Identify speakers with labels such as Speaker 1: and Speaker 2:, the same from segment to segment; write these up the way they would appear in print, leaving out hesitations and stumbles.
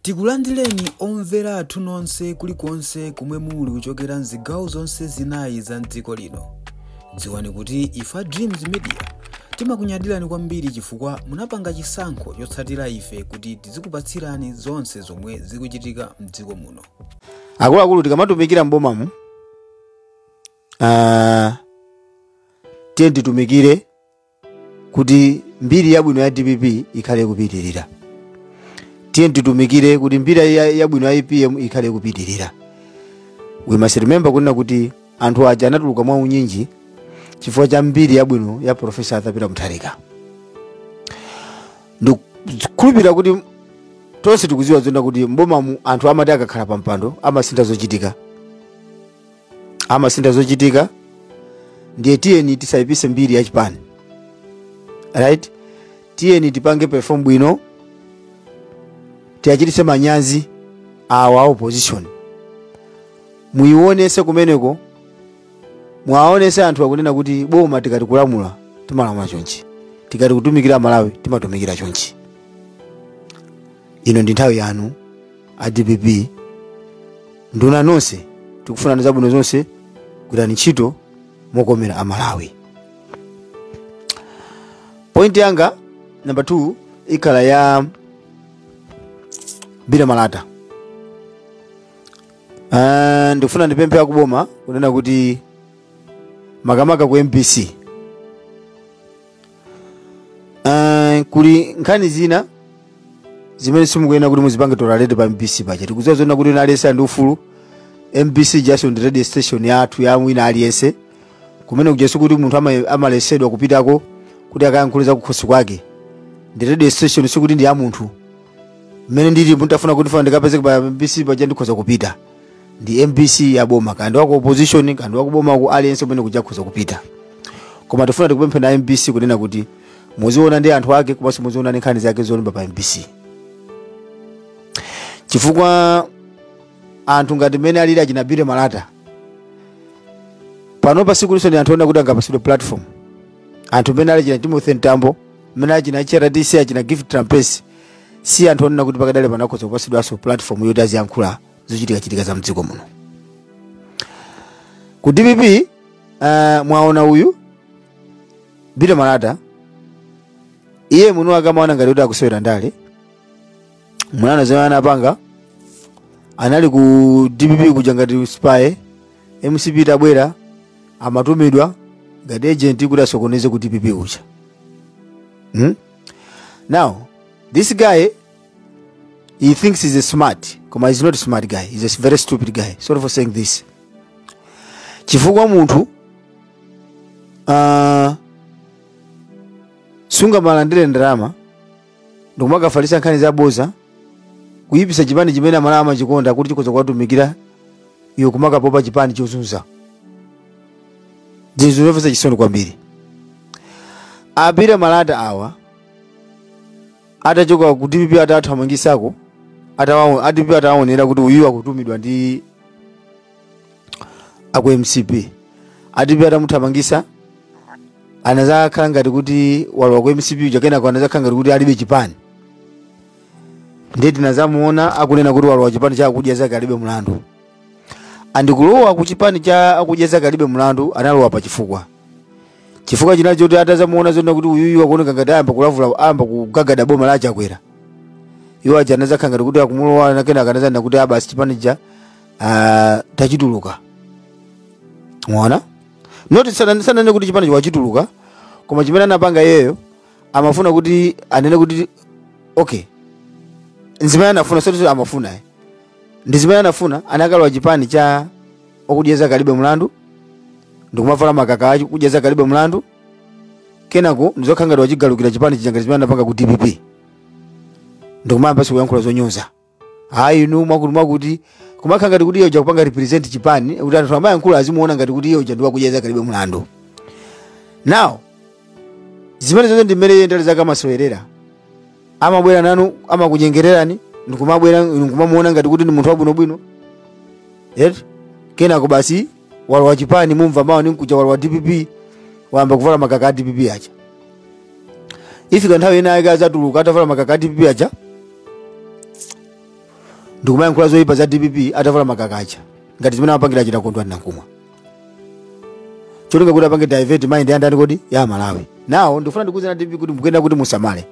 Speaker 1: Tikulandireni omvera athu nonse kulikonse kumwe muli kuchokera mzigawo zonse zinayi za mdziko lino. Dziwani kuti ifa Dreams Media timakunyadirani kwambiri chifukwa munapanga chisankho chotsatira ife kuti tizikupatsirani zonse zomwe zikuchitika mdziko muno.
Speaker 2: Akuluakulu tikamatumikira mbomamu tiye titumikire kuti mbiri yabwino ya DPP ikhale kupitirira. Tiye titumikire kuti mbiri yabwino ya IPM ikhale kupitirira. We must remember kuti anthu aja anatuluka mwa unyinji chifukwa cha mbiri yabwino ya Professor Arthur Peter Mutharika. Ndikhulupirira kuti tonse tikuziwa zona kuti mbomamu anthu amati akakhala pampando amasinda zochitika. Ndiye tiyeni tisayipise mbiri ya chipani. Right? Tiyeni tipange perform bwino. Tiyachitise manyazi awa opposition. Muionese kumeneko. Mwaonese anthu akunena kuti boma tikati kulamula timalamula chonchi. Tikati kutumikira Malawi timatumikira chonchi. Ino ndi nthawi yanu a DPP. Nduna nonse tikufuna zabwino zonse kugwirani ntchito mokomera a Malawi. Point yanga number 2 ikhala ya Bira Malata. Ndikufuna ndipemphe akuboma kunena kuti makamaka ku MPC. Kuli nkhani zina zimene simukuyena kuti muzipange tolerate pa MPC pacha. Tikuziwa zona kuti nalesa ndi ufulu MPC just on the radio station yathu ya mwina aliyense. Kumene kujesu kuti munthu amalesedwa kupitako kuti akayankhulira kukhosi kwake. Ndi radio station sikuti ndi ya munthu. Mene ndiri mutafuna kuti fana ndikapezeka pa MPC pacha ndikhoza kupita. Ndi MPC ya boma kandi wako opposition kandi wako boma ku alliance umene kuja kukhoza kupita. Koma tofuna tikupempha na MPC kunena kuti muziona ndi anthu ake komanso muziona nkhani zake zolimba pa MPC. Chifukwa anthu ngati mene alira achina Bira Malata pano pasiku liso ndi anthu ona kuti angapasidwe platform. Anthu mene ali china Timothy Ntambo, mene ali china Charatisi, achina Gift Trampesi, si anthu ona kuti pakadale panakhoza kupasidwanso platform yoti aziyankhula zochitika za mdziko muno. Ku DPP mwaona uyu Bira Malata iye muno akamaona ngati kuti akusewera ndale. Mwana zimene anapanga anali ku DPP kuja ngati spy, MCP tabwera amatumidwa ngati agent kuti asokoneze ku DPP kuja. Now this guy, he thinks he's a smart, koma he's not a smart guy, he's a very stupid guy. Sorry for saying this. Chifukwa munthu sunga malandire ndalama ndokumakafalisa nkhani za boza kuyipisa chipani chimene amalama chikonda kuti chikhoza kuwatumikira iyo kumakapopa chipani chozunza. Zinzo zofesa chisoni kwambiri. Bira Malata awa atachoka ku DPP atathamangisako DPP ataonera kuti uyu akutumidwa ndi aku MCP. DPP atamuthamangisa anazakhala ngati kuti walo ku MCP ujakena kwa anazakhala ngati kuti alibe chipani. Ndeti nazamuona akunena kuti walo wa chipani cha akudya zake alibe mlandu. Andikulowa ku chipani cha akudya zake alibe mlandu analowa pa chifukwa. Chifukwa chinali choti atazamuona zona kuti uyu akuoneka ngati amba kulavula amba kugagada boma la chakwera. Iwo aja anazakhala ngati kuti akumulowa nakena kanazana kuti abasi chipani cha tachituluka. Mwana? Noti sana kuti chipani wachituluka, koma chimene anapanga yeyo amafuna kuti anene kuti okay. Nzimene anafuna sote amafuna. Ndizimene anafuna anakalwa chipani cha okujeza kalibe mlandu. Ndikumavala makaka acho kujeza kalibe mlandu. Kenako ndizokhanga ndi wachigalukira chipani chijanga chimene anapanga ku DPP. Ndikumamba sikuyankhula zonyoza. Hayi inu mwakuti kumakhanga kuti iyo ja kupanga represent chipani kuti anthu amayankhula azimuona ngati kuti iyo ja ndi wakujeza kalibe mlandu. Now zimene zonse ndimene yendera zaka masowerera. Amabwera nanu amakunyengererani ndikumabwera ndikumamuona ngati kuti ndi munthu wabwino. Yet kenako basi walo wa chipani mumva mawu ninkuja walo wa DPP wamba kuvala makaka a DPP acha. Ifika nthawi ina yake azatuluka atavala makaka a DPP acha ndikumayankhula zoyipa za DPP atavala makakacha ngati zimene amapangira achita kondwani nakumwa cholinga kuti apange divert mind yandani kodi ya Malawi. Nawo ndifuna ndikuze na DPP kuti mukuyenda kuti musamale.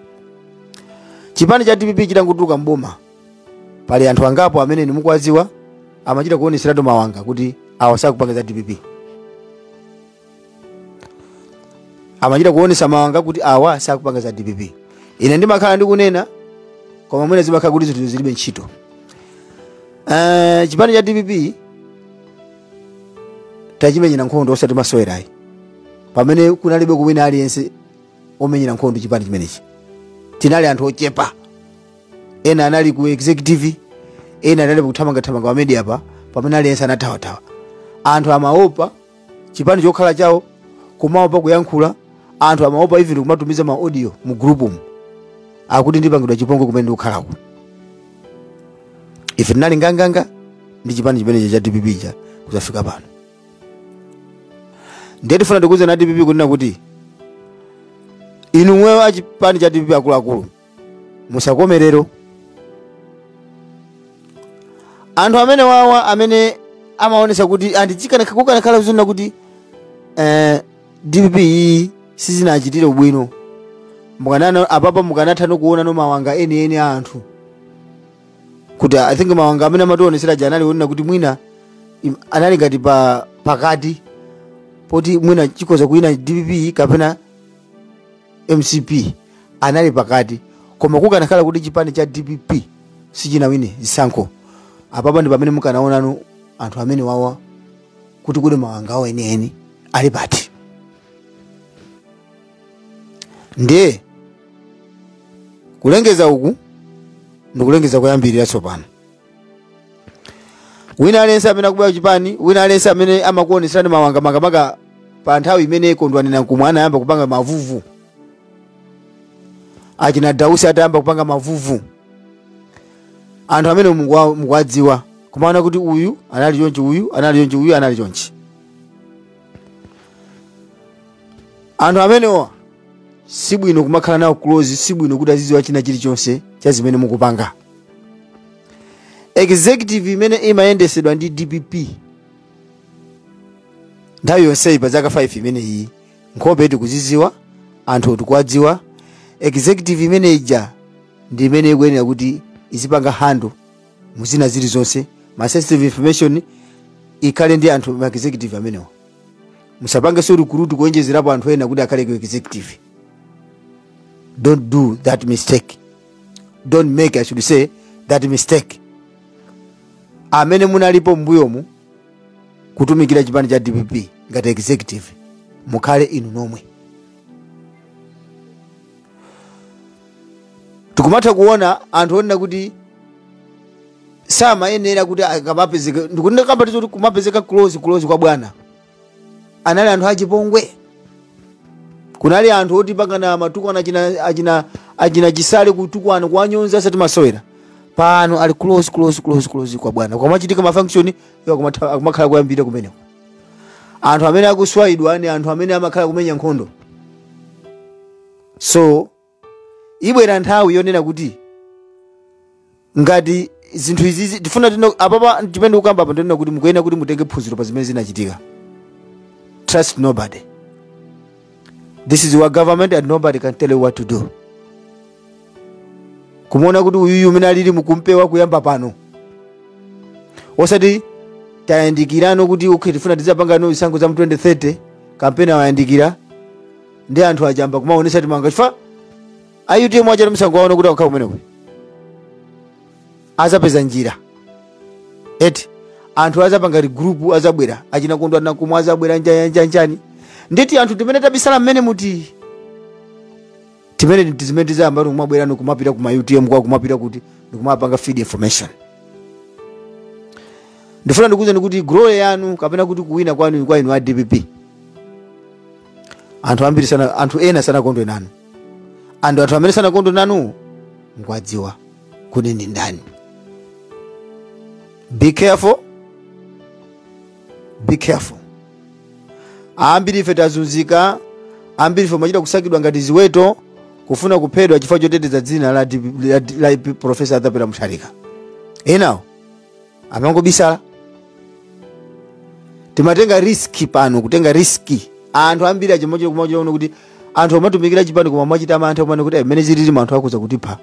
Speaker 2: Chipani cha DPP chitangotuluka mboma pali anthu angapo amene nimukwaziwa amachita kuoneseratu mawanga kuti awasakupanga za DPP. Amachita kuonesa mawanga kuti awa sakupanga za DPP. Ine ndimakhala ndikunena koma mwene zimakhala kuti zinthu zilibe ntchito. Chipani cha DPP tachimenyera nkhondo osati masewerayi pamene kunalibe kuwina aliyense omenyera nkhondo chipani chimenechi. Tinali anthu ochepa, ena anali ku executive, ena anali kuthamanga wa media pa pamene aliyense anathawa. Anthu amaopa chipani chokhala chawo, kumaopa kuyankhula, anthu amaopa even kumatumiza ma audio mu group mu akuti ndipangidwa chipongwe kumene ndikukhalako. Ife tinali nganganga ndi chipani chimenechi cha DPP cha kuzafika pano. Ndiye tifuna ndikuze na DPP kunena kuti inu mwewo achipani cha DPP akuluakulu musakomerero. Anthu amene wawa amene amaonesa kuti kukana kuzina kuti DPP sizinachitire ubwino mukanana apapa mukanathano kuona no mawanga eni anthu kuti I think mawanga amene amationesera janali wonena kuti mwina anali ngati pakati poti mwina chikoza kuina DPP kapena MCP anali pakati koma kukanakhala kuti chipani cha DPP sichinawine zisankho apapa ndi pamene mukanaonano anthu amene wawa kuti kuli mawangawo eni ali pati. Ndiye kulengeza uku ndikulengeza kuyambirira tsopano. Wina aliyense amene akubwera chipani, wina aliyense amene amakuonesera mawanga makamaka pa nthawi imene kondwani nakumwa anayamba kupanga mavuvu. Achina Dausi atayamba kupanga mavuvu. Anthu amene mukwadziwa kumaona kuti uyu anali chonchi, uyu anali chonchi, uyu anali chonchi. Anthu amenewa sibwino kumakhala nawo close, sibwino kuti azidziwa china chilichonse cha zimene mukupanga. Executive imene imayendesedwa ndi DPP nthawi yonse pa zaka 5 imene iyi nkhope tikuziziwa, anthu tikuwadziwa. Executive imene ija ndi imene ikuyenera kuti izipanga handle muzina zilizonse, ma sensitive information ikhale ndi anthu ma executive amenewa. Musapange so recruit kuonjezerapo anthu ena kuti akhale ku executive. Don't do that mistake. Don't make, I should say, that mistake. Amene munalipo mbuyomu kutumikira chipani cha DPP ngati executive mukhale inu nomwe. Tikumatha kuona anthu onena kuti samayenera kuti akamapezeka, ndikunena kapatizo kuti kumapezeka close kwa bwana anali anthu achipongwe. Kunali anthu oti pangana matukwana achina Chisale kutukwana kuanyonza asati masewera. Pano ali close kwa bwana. Kwa machitika ma function yo kumakhala kuyambira kumeneko. Anthu amene akuswaidwa ni anthu amene amakhala kumenya nkhondo. So ibwera nthawi yonena kuti ngati zinthu izi tifuna tino apapa tipende kukamba apa ndonena kuti mukuyena kuti mutenge phunziro pa zimene zinachitika. Trust nobody. This is your government and nobody can tell you what to do. Kumona kuti uyu umene alili mukumpewa kuyamba pano. Osati tayandikirano kuti okay tifuna tizapanga no isango za 2030 kampeni wayandikira ndi anthu ajamba kumaonesa timanga chifa ayuti mwacha msango waona kuti akakhala kumeneko. Azapeza njira. Eti anthu azapanga group azabwera achina kondwa na kumwa azabwera njani. Nditi anthu timene tabisala mmene muti timene tizimene tizamba kumabwera no kumapita kuma UTM kwa kumapita kuti ndikumapanga feed information. Ndifuna ndikuze kuti glory yanu kapena kuti kuwina kwanu kwa inu a DPP. Anthu ambiri sana, anthu ena sana kondwe nanu. Anthu amene sana kondwe nanu mukwadziwa kuti ndi ndani. Be careful. Be careful. Ambiri ife tazunzika, ambiri ife machita kusakidwa ngati ziweto kufuna kuphedwa chifukwa choteteza dzina la Professor Arthur Peter Mutharika. enawo amangobisala. Timatenga riski pano, kutenga riski. Anthu ambiri achimocho kumocho uno kuti anthu amatumikira chipani koma mwachita mantha kumene kuti amene zilili anthu akuza kutipha.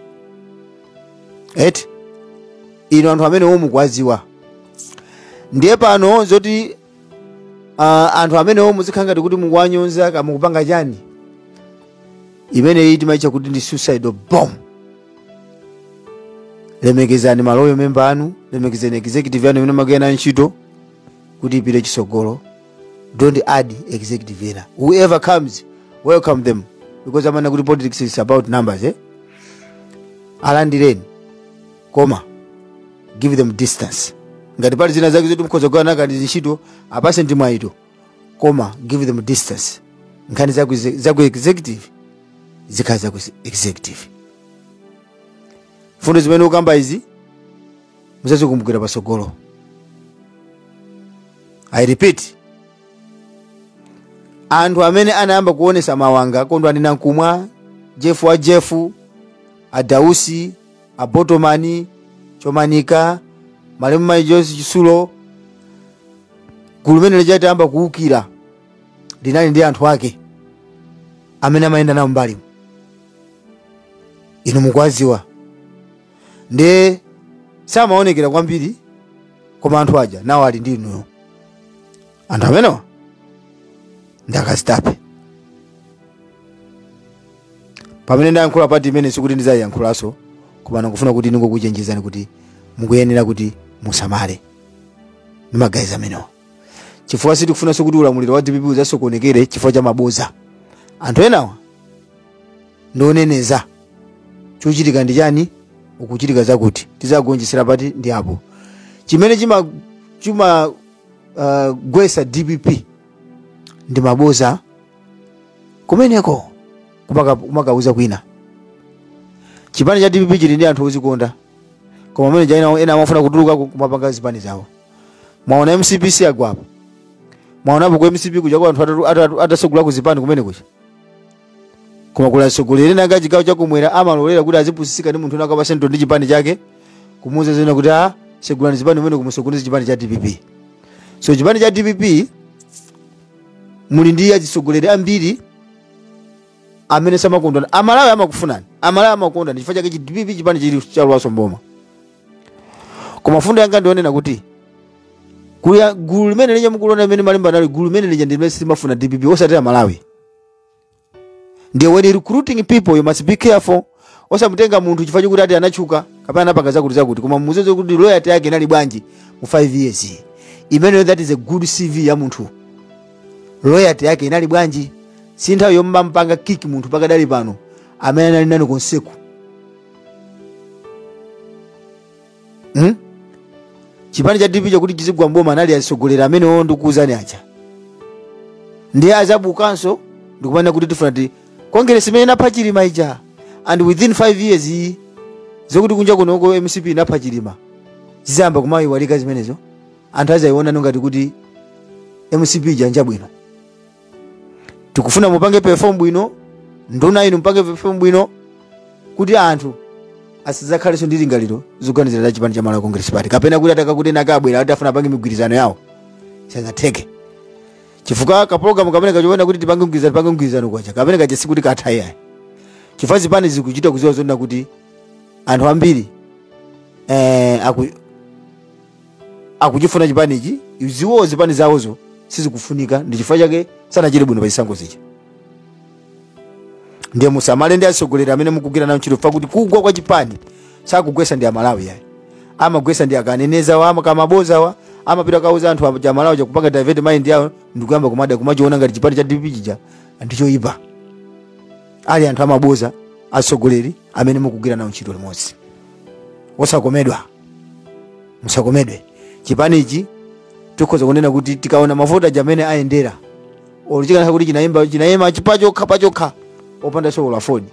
Speaker 2: Ino anthu amene omukwaziwa. Ndiye pano zoti anthu amene omuzikhala kuti mukwanyonza kama kupanga chani. Imene iti maicha kuti ndi suicide bomb. Lemekezani maloyo member anu, lemekezani executive anu imene magena ntchito kuti ipite chisogolo. Don't add executive ena. Whoever comes, welcome them, because amana kuti politics is about numbers. Alandireni koma give them distance. Ngati pali zina zake zoti mukhoza kuona ngati ntchito apase ndi mwaito, koma give them distance. Nkhani zaku executive zikhala zaku executive. Fundo zimene ukamba izi muzazikumbukira pasogolo. I repeat, anthu amene anayamba kuonesa mawanga kondo anena nkumwa, Jeff, Adausi, Abotomani, Chomanika, Malemu Maijosi Chisulo, gulu limene lijatamba kuukira linali ndi anthu ake amene amayenda nawo mbali. Inu mukwaziwa. Nde samaonekera kwambiri koma anthu aja nawo ali ndi inuyo. Anthu amenewa ndakastape. Pamene ndayankhula pati imene sikuti ndizayankhulaso, koma ndikufuna kuti ndingokuchenjezani kuti mukuyenera kuti musamale ndi magazi amenewa. Chifukwa sitikufuna kuti ulamuliro wa DPP uzasokonekere chifukwa cha maboza. Anthu enawa ndioneneza chochitika ndi chani, ukuchitika zakuti tizagonjesera pati ndi apo. Chimene chima gwesa DPP ndi maboza kumeneko kumakauza kwina. Chipani cha DPP chili ndi anthu ozikonda, koma mene ena amafuna kutuluka kumapanga zipani zawo. Mwaona MCPC agwapo, mwaonapo ku MCP kuja kwa anthu atasogula ku zipani kumeneko. Koma kula sogolere nanga chigawo chakumwera amalolera kuti azipusisika ndi munthu nakapa sento ndi chipani chake, kumuza zena kuti segulani zipani kumene kumusogoleza chipani cha DPP. So chipani cha DPP muli ndi azisogoleri ambiri amene samakondana. Amalawi amakufunani, amalawi amakondana chifukwa chake DPP chipani chili chalwaso mboma. Koma fundo yanga ndionena kuti kuya gulu limene lija mukulona imene malemba nali gulu limene lija ndi limene simafuna DPP osatera Malawi. Ndiye when recruiting people you must be careful. Osamutenga munthu chifukwa chokuti ati anachuka kapena anapanga zakuti koma muzezo kuti loyalty yake inali bwanji mu 5 years. Imene that is a good CV ya munthu. Loyalty yake inali bwanji. Sintha yomba mpanga kick munthu pakadali pano amene anali nani konseku. Chipani cha DPP chakuti chizigwa mboma anali asogolera amene ndikuuzani acha. Ndiye azabukanso ndikumana kuti tifuna Congress imene inapachilima ija, and within 5 years zokuti kunja kunoko MCP inapachilima zizamba kumayi walika zimenezo anthu azayiona ngati kuti MCP ija njabwino. Tikufuna mupange perform bwino, ndona inu mupange perform bwino kuti anthu asizakhaleso ndi lingaliro zoganizira la chipani cha Malawi Congress Party kapena kuti atakakuti nakabwera ati afuna pange migwirizano yawo sazatheke. Chifukwa ka program kamene kachoona kuti tipange mgwirizano kwacha kapena kaje sikuti kathaya. Chifukwa zipani zikuchita kuziwa zonna kuti anthu ambiri akuchifuna chipani ichi, iziwo zipani zawozo sizikufunika, ndi chifukwa chake sanachire bwino pa chisankho zicha. Ndiye musamale ndi asogolera amene mukugwira nawo ntchito, kuti kugwa kwa chipani sakugwesa ndi Amalawi yayi. Amagwesa ndi akaneneza wa kamaboza wa amapita kauza anthu a Malawi kupanga divert mind yawo ndikuyamba kumada kumachiona ngati chipani cha DPP chija ndichoyipa. Ali anthu amaboza asogoleri amene mukugwira nawo ntchito limodzi. Osakomedwa. Musakomedwe. Chipani ichi tikhoza kunena kuti tikaona mavota jamene ayendera olichikana kuti chinayema chipachokha opanda so la Ford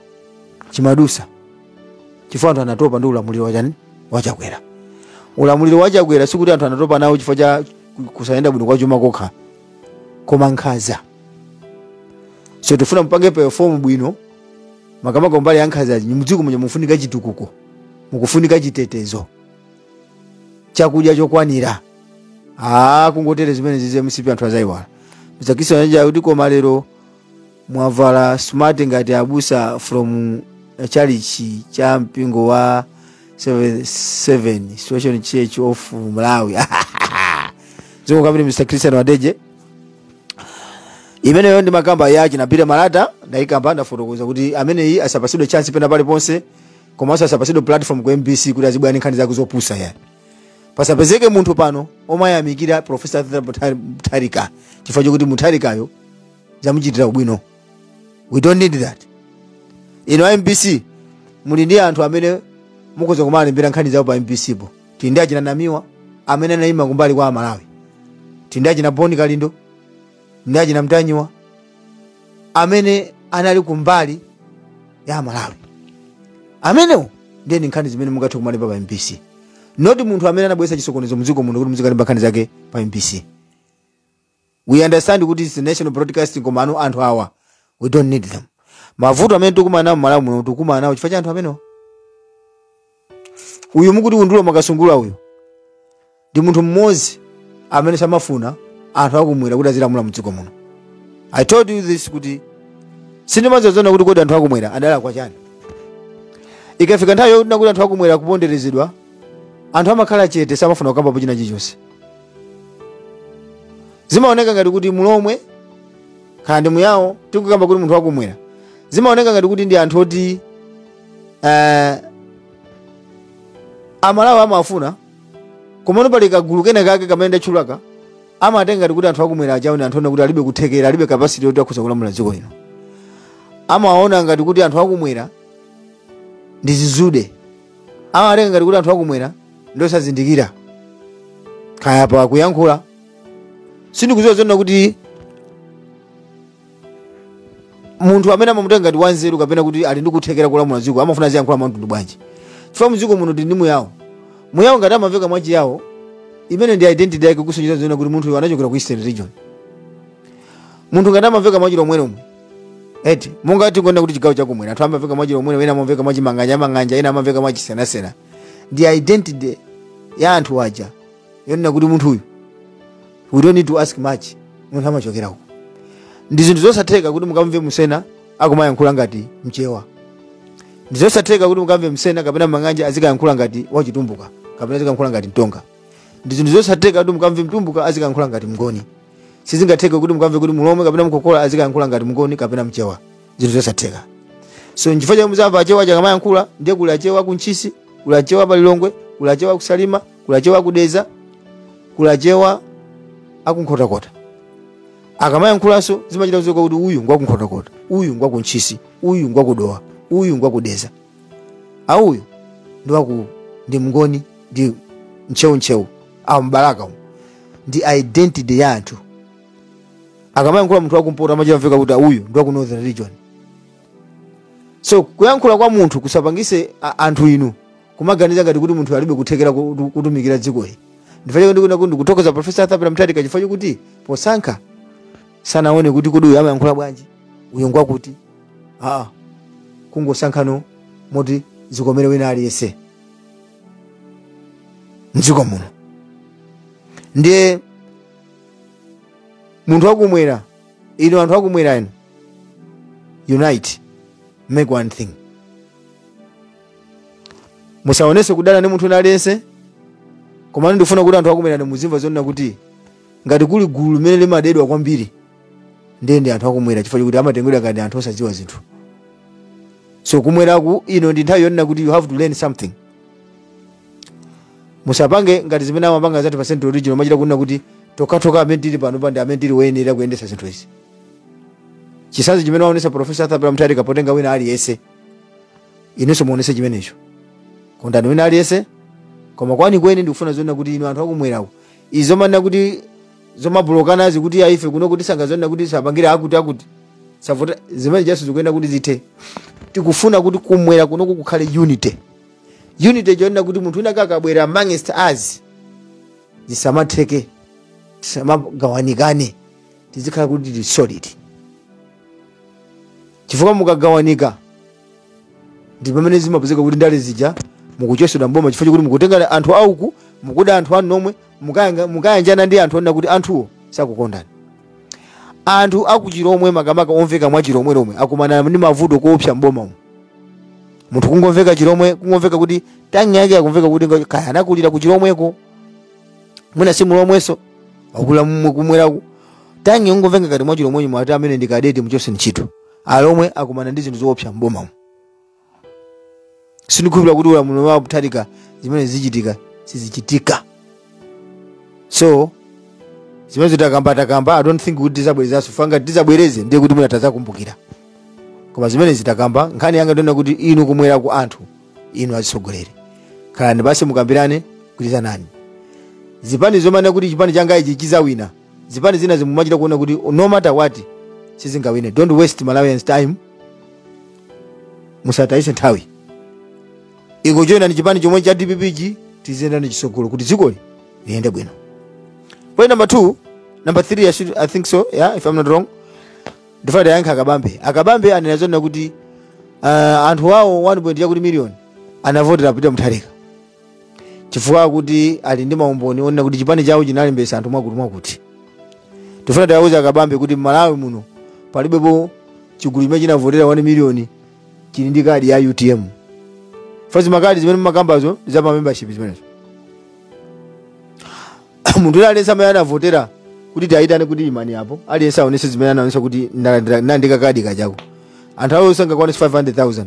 Speaker 2: chimadusa chifukwa anthu anatopa ndi ulamuliro wachani wachakwera. Ulamuliro wachakwera sikuti anthu anatopa nawo chifukwa cha kusayenda bwino kwa chuma kokha, koma nkhaza. So tifuna mpange perform bwino makamaka mbali ya nkhaza mudziko mwenye mufunika chitukuko, mukufunika chitetezo. chakudya chokwanira. Kungotere zimene zize msipi anthu azaiwala. Mr. Kisa anaja kuti koma lero mwavala smart ngati abusa from chalichi cha mpingo wa 7 Situation Church of Malawi. Ziko kabiri Mr. Christian Wadeje. Imene yo ndi makamba yake na Peter Malata ndaikamba ndafotokoza kuti amene iyi asapasidwe chance pena pale ponse komanso asapasidwe platform ku MBC kuti azibwani nkhani zake zopusa yani. Pasapezeke munthu pano omayamikira Professor Mutharika chifukwa chokuti Mutharikayo zamuchitira ubwino. We don't need that. Ino MBC muli ndi anthu amene mukoza kumalembera nkhani zawo pa MBC po. Tindi achina Namiwa amene anayima kumbali kwa Malawi. Tindi achina Boni Kalindo. Tindi achina Mtanyiwa amene anali kumbali ya Malawi. Amenewo ndiye nkhani zimene mungathe kumalemba pa MBC. Not munthu amene anabwesa chisokonezo muziko muno kuti muzika lemba nkhani zake pa MBC. We understand kuti it's national broadcasting komano anthu awa we don't need them. Mavuto amene tukumana nawo Malawi muno tukumana nawo chifukwa cha anthu amenewo. Uyu mukuti undulo makasungula uyu ndi munthu mmodzi amene samafuna anthu akumwera kuti azilamula mdziko muno. I told you this kuti sindimazozona kuti kodi anthu akumwera adala kwa chani. Ikafika nthawi yokuti nakuti anthu akumwera kuponderezedwa anthu amakhala chete samafuna kukamba pochina chilichonse. Zimaoneka ngati kuti mulomwe kandi muyawo tikukamba kuti munthu akumwera. Zimaoneka ngati kuti ndi anthu oti Amalawi amafuna komano pali kagulu kena kake kamene ndachulaka amatenga kuti anthu akumwera ajawo ndi anthu ona kuti alibe kuthekera alibe capacity yoti akhoza kulamula dziko lino. Amaona ngati kuti anthu akumwera ndi zizude. Amatenga ngati kuti anthu akumwera ndosazindikira kaya pa kuyankhula. Sindikuziwa kuti munthu amene amamutenga ngati wanzeru kapena kuti ali ndi kuthekera kulamula dziko amafuna ziyankhula mtundu bwanji. Chifukwa mdziko muno ndi muyawo. Muyawo ngati amaveka mwachi yawo imene ndi identity yake kusonyeza zina kuti munthu anachokera ku Eastern region. Munthu ngati amaveka mwachi lomwe eti mungati kwenda kuti chigawo chakumwera anthu amaveka mwachi lomwe wena amaveka mwachi manganja ena amaveka mwachi senasena. Ndi identity ya anthu aja yonena kuti munthu uyu we don't need to ask much munthu amachokera uko. Ndi zinthu zosatheka kuti mukamve Musena akumayankhula ngati Mchewa. Ndi zosatheka kuti mukamve Msena kapena Manganja azikayankhula ngati Wachitumbuka kapena azikayankhula ngati Mtonga. Ndi zinthu zosatheka kuti mukamve Mtumbuka azikayankhula ngati Mngoni. Sizingatheka kuti mukamve kuti Mulomwe kapena Mkokola azikayankhula ngati Mngoni kapena Mchewa. Zinthu zosatheka. So nchifukwa cha muzamva Achewa akamayankhula ndiye kuli Achewa ku Nchisi, kuli Achewa pa Lilongwe, kuli Achewa ku Salima, kuli Achewa ku Deza, kuli Achewa akunkhotakota. Akamayankhulanso zimachita kuzoka kuti uyu ngwa kunkhotakota, uyu ngwa ku Nchisi, uyu ngwa ku Dowa, uyu ngwa ku Deza. Auyu ndi Mngoni ndi Nchewu Mbaraka ndi identity ya anthu. Akamayankhula munthu wakumpota amachita mveka kuti uyu ndi ku Northern region. So kuyankhula kwa munthu kusapangise anthu inu kumaganiza ngati kuti munthu alibe kuthekera kutumikira dziko ili. Ndifanye kuti kutokoza Professor Arthur Mutharika chifukwa kuti posankha sanaone kuti kodi uyu amayankhula bwanji uyu ngwa kuti kungosankhano moti zikomere wina aliyese mdziko muno. Ndiye munthu wakumwera ino anthu akumwera ino unite make one thing. Musaonese kudana ndi munthu aliyese komano ndifuna kuti anthu akumwera ndi muzimva zonena kuti ngati kuli gulu limene limadedwa kwambiri ndiye anthu akumwera chifukwa kuti amatengedwa ngati anthu osadziwa zinthu. So kumweraku ino ndi nthawi yonena kuti you have to learn something. Musapange ngati zimene amapanga zati percent original machita kunena kuti toka amene tili pano pandi amene tili woyenera kuyendesa zinthu izi. Chisanzo chimene waonesa Professor Arthur Mutharika potenga wina aliyese inenso muonese chimenecho. Kondani wina aliyese koma kwani kweni ndikufuna zonena kuti ino anthu akumweraku izo manena kuti zomabulokana zikuti aife kuno kuti sanga zonena kuti sapangira akuti savota zimene jaso zikuyenda kuti zithe. Tikufuna kuti kumwera kuno kukhale unity. Unity jonena kuti munthu wina kakabwera amongst us zisamatheke samagawanikane tizikhala kuti ndi solid. Chifukwa mukagawanika ndi pamene zimapezeka kuti ndale zija mukuchesera mboma chifukwa kuti mukutenga anthu auku mukuda anthu anu nomwe mukayanjana ndi anthu onena kuti anthuwo sakukondani. Anthu akuchiromwe makamaka omveka mwa chiromwe lomwe akumana ndi mavuto koopsa mboma umu. Munthu kungomveka chiromwe kungomveka kuti tangi yake akumveka kuti kaya anakulira ku chiromweko mwina simu lomweso akula kumweraku tangi kungomveka kati mwa chiromwe nyuma ati amene ndikadeti muchose ntchito alomwe akumana ndi zinthu zoopsa mboma umu. Sindikukhulupirira kuti ulamulo wa Mutharika zimene zichitika sizichitika. So zimene zitakamba I don't think kuti tizabwereza sufanga tizabwereze ndiye kuti munataza kumbukira. Koma zimene zitakamba nkhani yanga ndona kuti inu kumwera ku anthu inu azisogolere. Khalani basi mukambirane kutizanani. Zipani zomana kuti chipani changa ichi chizawina. Zipani zina zimumachita kuona kuti no matter what sizingawine. Don't waste Malawians time. Musataise nthawi. Ikojoina ni chipani chomwe cha DPP tizenda ni chisogolo kuti dzikoli liyende bwino. Point number 2, number 3 I think so, yeah, if I'm not wrong. Ndifada yankha Akabambe anazona kuti anthu wawo 1.1 million anavotera Peter Mutharika. Chifukwa kuti ali ndi maumboni ona kuti chipani chawo chinalimbesa anthu mwakuti. Tifuna tawuza Akabambe kuti Malawi muno palibepo chigulu chimene chinavotera 1 million chili ndi kadi ya UTM. Fazi makadi zimene makambazo za membership zimenezo. Munthu alesa amene anavotera kuti taitane kuti imani hapo aliyesa aonese zimene anaonesa kuti ndandika kadi kachako. Anthu awo sangakwane 500,000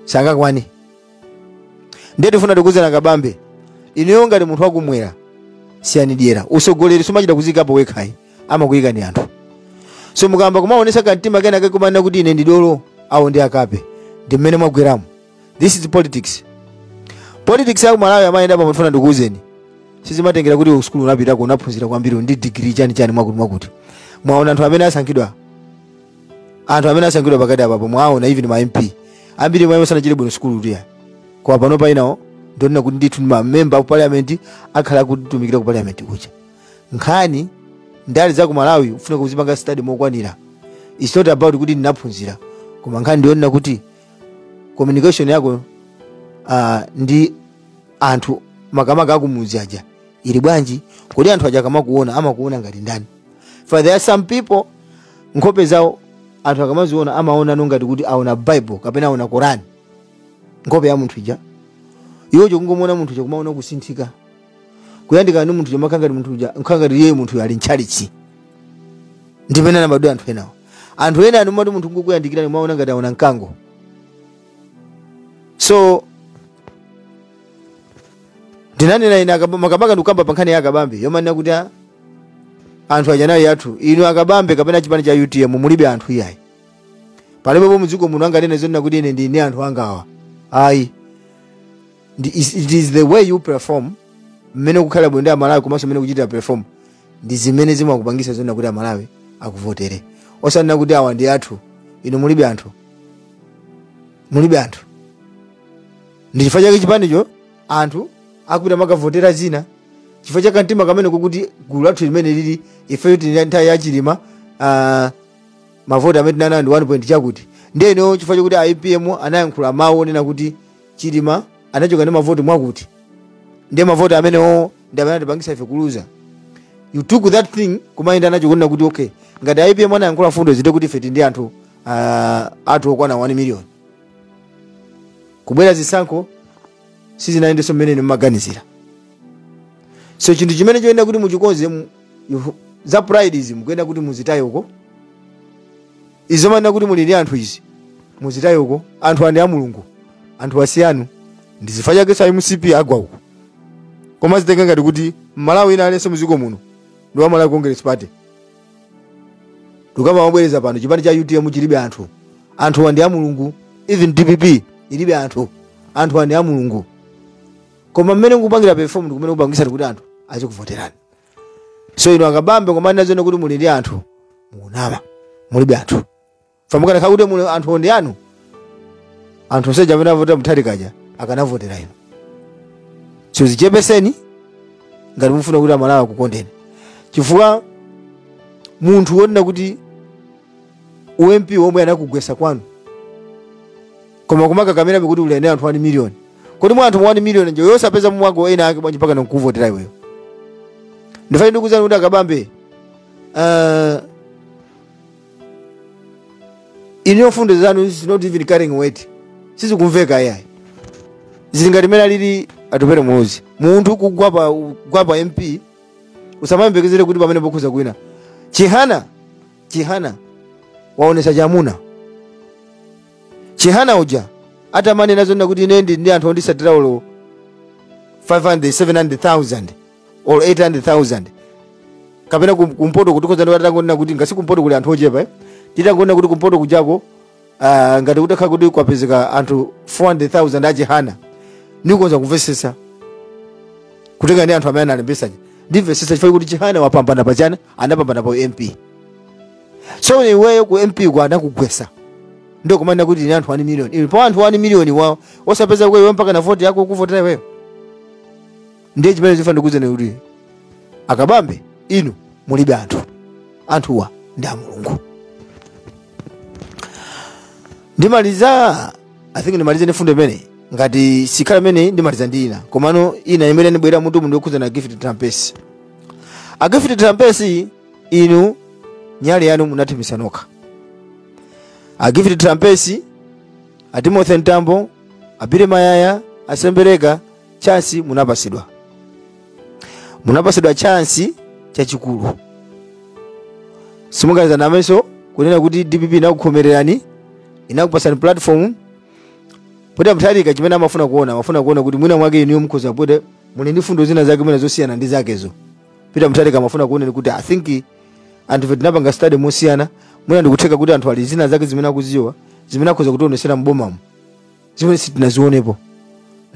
Speaker 2: sangakwane. Ndiye tifuna tikuzana Akabambe ineyo ngati munthu wakumwera siyanidyera usogoleri sumachita kuzikapo wekhayi amakuyika ndi anthu. So mukamba kumaonesa kantima kenake kumanena kuti ine ndidolo awo ndi akape ndi mmene mwagweramo. This is politics. Politics ya Malawi amayenda pa mufuna ndikuuzeni. Sizimatengera kuti uskulu unapita ko unaphunzira kwambiri ndi degree chani mwakuti. Mwaona anthu amene asankhidwa. Anthu amene asankhidwa pakati apapo mwaona even ma MP. Ambiri mwayo sanachire bwino skulu tiya. Kwa pano painawo ndonena kuti ndithu ma member of parliament akhala kutumikira ku parliament kucha. Nkhani ndali za ku Malawi ufuna kuzipanga study mokwanira. It's not about kuti ndinaphunzira. Koma nkhani ndionena kuti communication yako ndi anthu makamaka akumuzi aja ili bwanji kuti anthu aja kamakuona amakuona ngati ndani. For there are some people nkhope zawo anthu akamaziona amaona ngati kuti aona Bible kapena aona Quran. Nkhope ya munthu ija iwo chokungomona munthu chakumaona kusinthika kuyandika ndi munthu chamakanga ndi munthu ija nkangati yeye munthu ali nchalichi ndipena nambadwe anthu enawo. Anthu ena anomati munthu ngokuyandikira ni maona ngati aona mkango. So dinanena ina makamaka ndukamba pankhani ya Akabambe yomanena kuti anthu ajanayi athu inu Akabambe kapena chipani cha UTM mulibe anthu iyayi. Palibepo muziko munthu anganene zonena kuti ine ndine anthu angawa. Ayi. It is the way you perform mmene kukhala bwendo Malawi komanso mmene kuchita perform ndi zimene zimakupangisa zonena kuti Malawi akuvotere. Osanena kuti awa ndi athu inu mulibe anthu. Mulibe anthu. Ndi chifukwa chake chipanicho anthu akupita makavotera zina chifukwa cha kantima kamene kukuti gulu lathu limene lili ife kuti nthawi ya Chilima mavoti amene tinana ndi 1 point chakuti ndeno chifukwa chakuti IPM anayankhula mawu onena kuti Chilima anachoka ndi mavoti mwakuti ndiye mavoti amenewo ndi amene atipangisa ife kuluza. You took that thing kumayenda nacho kunena kuti okay ngati IPM anayankhula fundo zite kuti ife ndi anthu athu okwana 1 million. Kubwera zisankho sizinayendeso mmene nimaganizira. So chinthu chimene choyenda kuti muchikonze za pride izi mukuyenda kuti muzitaye uko. Izomanena kuti muli ndi anthu izi muzitaye uko. Anthu andi a Mulungu anthu asiyanu ndi zifukwa chake sa MCP agwa uko. Koma zitenga ngati kuti Malawi ina alenso muziko muno ndi wa Malawi Congress Party. Tukama mabwereza pano chipani cha UTM chilibe anthu. Anthu andi a Mulungu even DPP ilibe anthu andi a Mulungu. Koma mmene ngupangira perform ndikumene kupangisa kuti anthu achikuvoterani. So ino Akabambe komanda zone kuti muli ndi anthu munama mulibe anthu. Famukana kakuti muli anthu ndi anu. Anthu seja amene avota Mutharika aja akanavotera ino. So zichepeseni ngati mufuna kuti Malawi akukondeni. Chifukwa munthu wonena kuti UMP omwe anakugwesa kwanu koma kumaka kamera kuti ulene anthu 1 million kodi mwa anthu 1 million nje yosapeza mwago ena ake bwanji paka nkuvotera iweyo. Ndifanye ndikuzana kuti akabambe ino fundo zanu is not even carrying weight. Sisi kumveka yayi. Zilingati mena lili atopere muzi. Munthu kugwapa MP usamambekezere kuti pamene pokhuza kuina. Chihana waonesa chamuna. Chihana uja hata mane nazo kuti inendi ndi anthu ondisatira ulo 500,000-700,000 or 800,000 kapena kumpoto kutokoza ndo atangona kuti ngasi kumpoto kuli anthu ochepa titangona kuti kumpoto kujako ngati kuti akha kuti kwapezeka anthu 400,000 achihana nikonza kumvesesa kutenga ndi anthu amene alembesaje ndimvesesa chifukwa kuti Chihana wapambana pachana anapambana pa MP. So iweyo ku MP kwa anakugwesa ndio kumana kuti ni anthu 1 million. Ilipo anthu 1 million wao osapeza kwa iwe mpaka na vote yako kuvotera wewe. Ndiye chimene zifanda kuze ne kuti akabambe inu mulibe anthuwa ndi a Mulungu. Ndimaliza I think ndimalize nefundo imene ngati sikhala imene ndimaliza ndina komano ina imene ndibwera munthu ndikhuza na Gift Trumpesi. A Gift Trumpesi inu nyali yanu munathimisa nokha. A Gift Trumpesi, a Timothy Ntambo, a Bire Mayaya, a Sembereka, chansi munapasidwa. Munapasidwa chansi chachikulu. Simungaza namenso kunena kuti DPP inakukhomererani, inakupasani platform. Pote Mutharika chimene amafuna kuona kuti mwina mwake inu mukhoza pote muli ndi fundo zina zake mwina zosiyana ndi zakezo. Peter Mutharika amafuna kuona kuti I think anthu vetinapanga study mosiyana mwina ndikutheka kuti anthu ali zina zake zimene akuziwa zimene akhoza kutionesera mbomamu zimene sitinazionepo.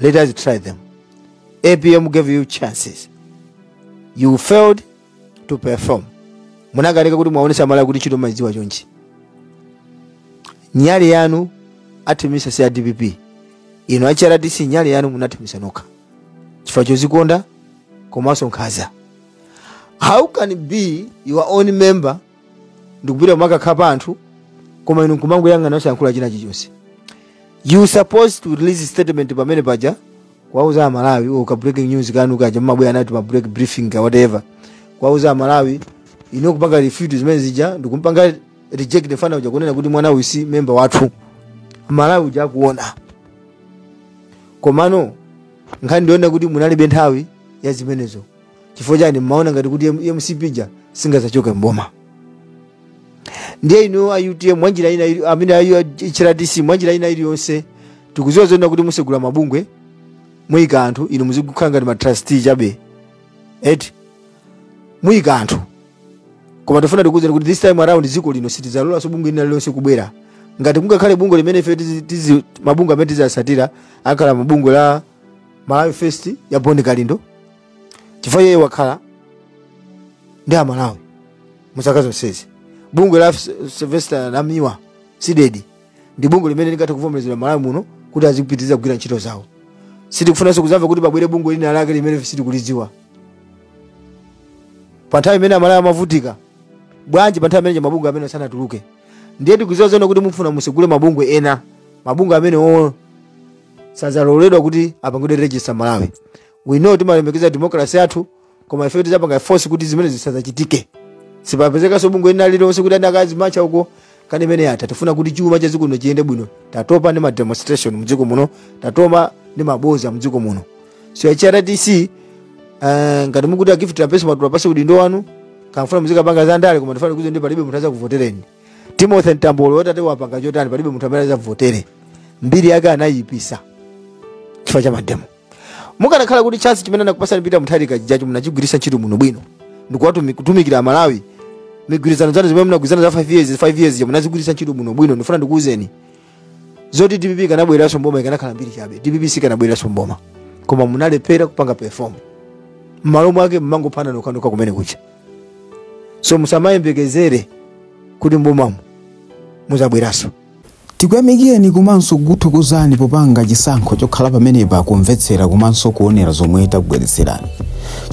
Speaker 2: Let us try them. APM gave you chances, you failed to perform. Munakaleka kuti mwaonesa mala kuti chito maziwa chonchi nyali yanu atimisa si DPP ino achara tisi nyali yanu munatimisa nokha chifukwa chozikonda komanso nkhaza. How can it be your own member ndikupita maka khapa anthu koma inu kumangu yanga nasankhula china chichonse? You supposed to release statement pamene paja kwauza Malawi uka breaking news kanu kaja mabwe anati ma break briefing ka whatever kwauza Malawi ino kupanga refute zimene zija ndikumpanga reject the fana uja kunena kuti mwana wisi member wathu Malawi uja kuona komano nkhani ndiona kuti munalibe nthawi ya zimenezo chifukwa chani mmaona ngati kuti MCP ja singazachoka mboma. Ndiye ino ayutie mwanjira ina amina ayo ichiratisi mwanjira ina iliyonse tikuziwa zona kuti musegula mabungwe muyika anthu ino muzikukhanga ndi ma trustee chabe muyika anthu koma tofuna tikuze kuti this time around ziko lino sitizalola so bungwe ina lilonse kubwera ngati kungakhale bungwe limene ife tizi mabungwe amene tizasatira akhala mabungwe la Malawi First ya Boni Kalindo chifukwa yeye wakhala ndi a Malawi musakazo sezi. Bungwe la Sylvester Namiwa sidedi ndi bungwe limene likatha kuvomerezera Malawi muno kuti azikupitiriza kugwira ntchito zawo. Sitikufuna kuzamva kuti pabwere bungwe lina lake limene sitikulidziwa. Panthawi imene Malawi amavutika bwanji panthawi imene mabungwe amene sanatuluke. Ndiye tikuziwa zona kuti mufuna musegule mabungwe ena mabungwe amene sazaloledwa kuti apangidwe register Malawi. We know timalemekeza democracy yathu koma ife tizapanga force kuti zimene zisazachitike. Sipapezeka so bungwe ina lilonse kuti anakazi macha huko kane mene yata tafuna kuti chuma cha ziko chiyende bwino tatopa ndi ma demonstration mdziko muno tatoma ndi maboza mdziko muno. So HRDC ngati mukuti a Gift Trumpesi matula pasi kuti ndo wanu kamfuna muzika panga za ndale koma tafuna kuze ndi palibe mutaza kuvotereni. Timothy Ntambolo wotate wapanga chotani palibe mutamala za votere mbiri yake anayipisa chifukwa cha mademo. Mukanakhala kuti chance chimene nakupasani Peter Mutharika jaji munachigwirisa ntchito muno bwino ndikuwatu kutumikira Malawi migwirizano zanu zimene munagwirizana za 5 years ya munazigwirisa ntchito muno bwino ndifuna ndikuuzeni zoti DPP kanabweraso mboma ikanakhala mbiri chabe DPP sikanabweraso mboma koma munalepera kupanga perform mmalo mwake mmangopana nokanuka kumene kucha. So musamayembekezere kuti mbomamu muzabweraso.
Speaker 1: Tikuyamikireni komanso kuthokozani popanga chisankho chokhala pamenepa kumvetsera komanso kuonera zomwe takubweretserani.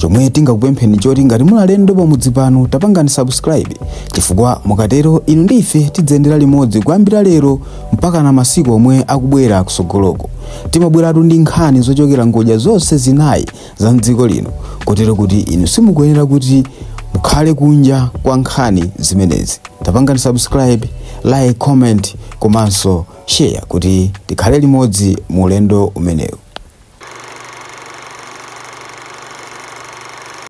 Speaker 1: chomwe tingakupempheni choti ngati muli alendo pamudzi pano tapangani subscribe, chifukwa mukatero inu ndife tidzendera limodzi kuyambira lero mpaka na masiku omwe akubwera kusogoloko. Timabweratu ndi nkhani zochokera ngodya zonse zinayi za mdziko lino, kotero kuti inu simukuyenera kuti mukhale kunja kwa nkhani zimenezi. Tapangani subscribe, like, comment komanso share kuti tikhale limodzi mu ulendo umenewu.